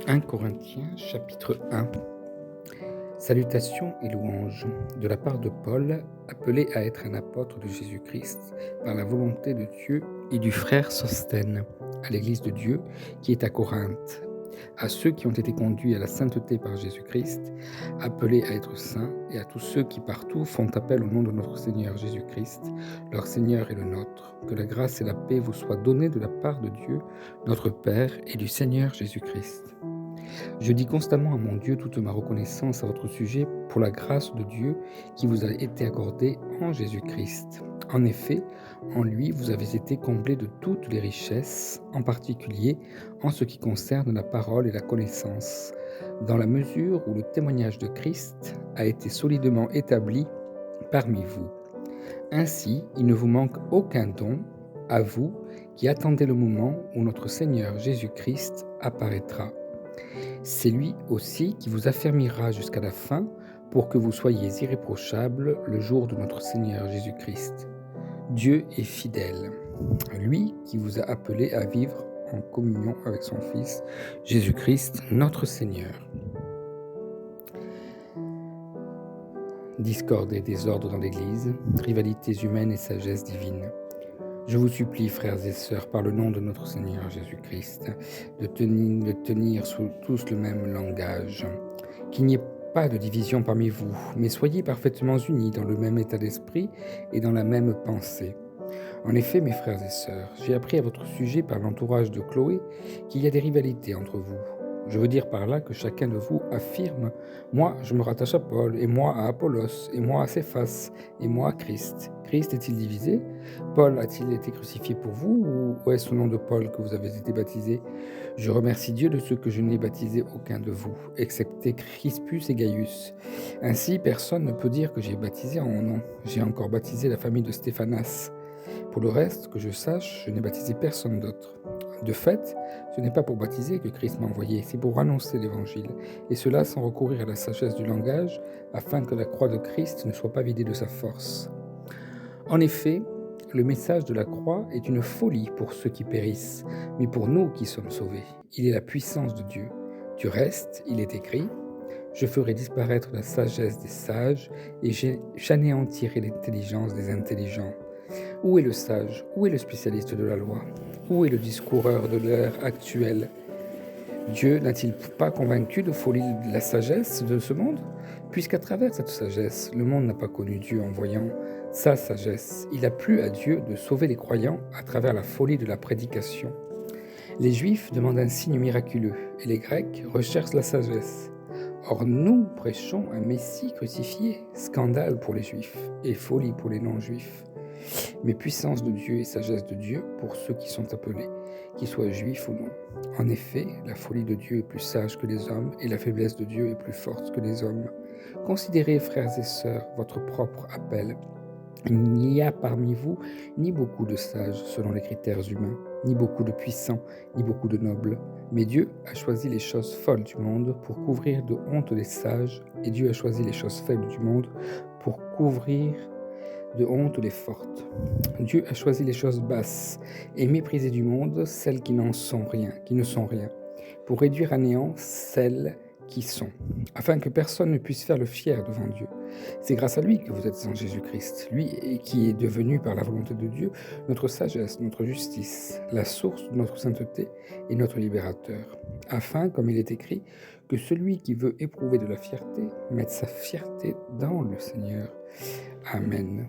1 Corinthiens chapitre 1. Salutations et louanges de la part de Paul, appelé à être un apôtre de Jésus-Christ par la volonté de Dieu, et du frère Sosthène, à l'église de Dieu qui est à Corinthe, à ceux qui ont été conduits à la sainteté par Jésus-Christ, appelés à être saints, et à tous ceux qui partout font appel au nom de notre Seigneur Jésus-Christ, leur Seigneur et le nôtre. Que la grâce et la paix vous soient données de la part de Dieu, notre Père, et du Seigneur Jésus-Christ. Je dis constamment à mon Dieu toute ma reconnaissance à votre sujet pour la grâce de Dieu qui vous a été accordée en Jésus-Christ. En effet, en lui, vous avez été comblés de toutes les richesses, en particulier en ce qui concerne la parole et la connaissance, dans la mesure où le témoignage de Christ a été solidement établi parmi vous. Ainsi, il ne vous manque aucun don, à vous qui attendez le moment où notre Seigneur Jésus-Christ apparaîtra. C'est lui aussi qui vous affermira jusqu'à la fin pour que vous soyez irréprochables le jour de notre Seigneur Jésus-Christ. Dieu est fidèle, lui qui vous a appelés à vivre en communion avec son Fils, Jésus-Christ, notre Seigneur. Discorde et désordre dans l'Église, rivalités humaines et sagesse divine. Je vous supplie, frères et sœurs, par le nom de notre Seigneur Jésus-Christ, de tenir sous tous le même langage, qu'il n'y ait pas de division parmi vous, mais soyez parfaitement unis dans le même état d'esprit et dans la même pensée. En effet, mes frères et sœurs, j'ai appris à votre sujet par l'entourage de Chloé qu'il y a des rivalités entre vous. Je veux dire par là que chacun de vous affirme « Moi, je me rattache à Paul, et moi à Apollos, et moi à Céphas, et moi à Christ. » Christ est-il divisé? Paul a-t-il été crucifié pour vous, ou est-ce au nom de Paul que vous avez été baptisés? Je remercie Dieu de ce que je n'ai baptisé aucun de vous, excepté Crispus et Gaius. Ainsi, personne ne peut dire que j'ai baptisé en mon nom. J'ai encore baptisé la famille de Stéphanas. Pour le reste, que je sache, je n'ai baptisé personne d'autre. De fait, ce n'est pas pour baptiser que Christ m'a envoyé, c'est pour annoncer l'Évangile, et cela sans recourir à la sagesse du langage, afin que la croix de Christ ne soit pas vidée de sa force. En effet, le message de la croix est une folie pour ceux qui périssent, mais pour nous qui sommes sauvés, il est la puissance de Dieu. Du reste, il est écrit « Je ferai disparaître la sagesse des sages, et j'anéantirai l'intelligence des intelligents. » Où est le sage? Où est le spécialiste de la loi? Où est le discoureur de l'ère actuelle? Dieu n'a-t-il pas convaincu de folie la sagesse de ce monde? Puisqu'à travers cette sagesse, le monde n'a pas connu Dieu en voyant sa sagesse. Il a plu à Dieu de sauver les croyants à travers la folie de la prédication. Les Juifs demandent un signe miraculeux et les Grecs recherchent la sagesse. Or nous prêchons un Messie crucifié, scandale pour les Juifs et folie pour les non-Juifs. Mais puissance de Dieu et sagesse de Dieu pour ceux qui sont appelés, qu'ils soient juifs ou non. En effet, la folie de Dieu est plus sage que les hommes, et la faiblesse de Dieu est plus forte que les hommes. Considérez, frères et sœurs, votre propre appel. Il n'y a parmi vous ni beaucoup de sages selon les critères humains, ni beaucoup de puissants, ni beaucoup de nobles. Mais Dieu a choisi les choses folles du monde pour couvrir de honte les sages, et Dieu a choisi les choses faibles du monde pour couvrir de honte les fortes. Dieu a choisi les choses basses et méprisées du monde, celles qui n'en sont rien, qui ne sont rien, pour réduire à néant celles qui sont, afin que personne ne puisse faire le fier devant Dieu. C'est grâce à lui que vous êtes en Jésus-Christ, lui qui est devenu par la volonté de Dieu notre sagesse, notre justice, la source de notre sainteté et notre libérateur, afin, comme il est écrit, que celui qui veut éprouver de la fierté mette sa fierté dans le Seigneur. Amen.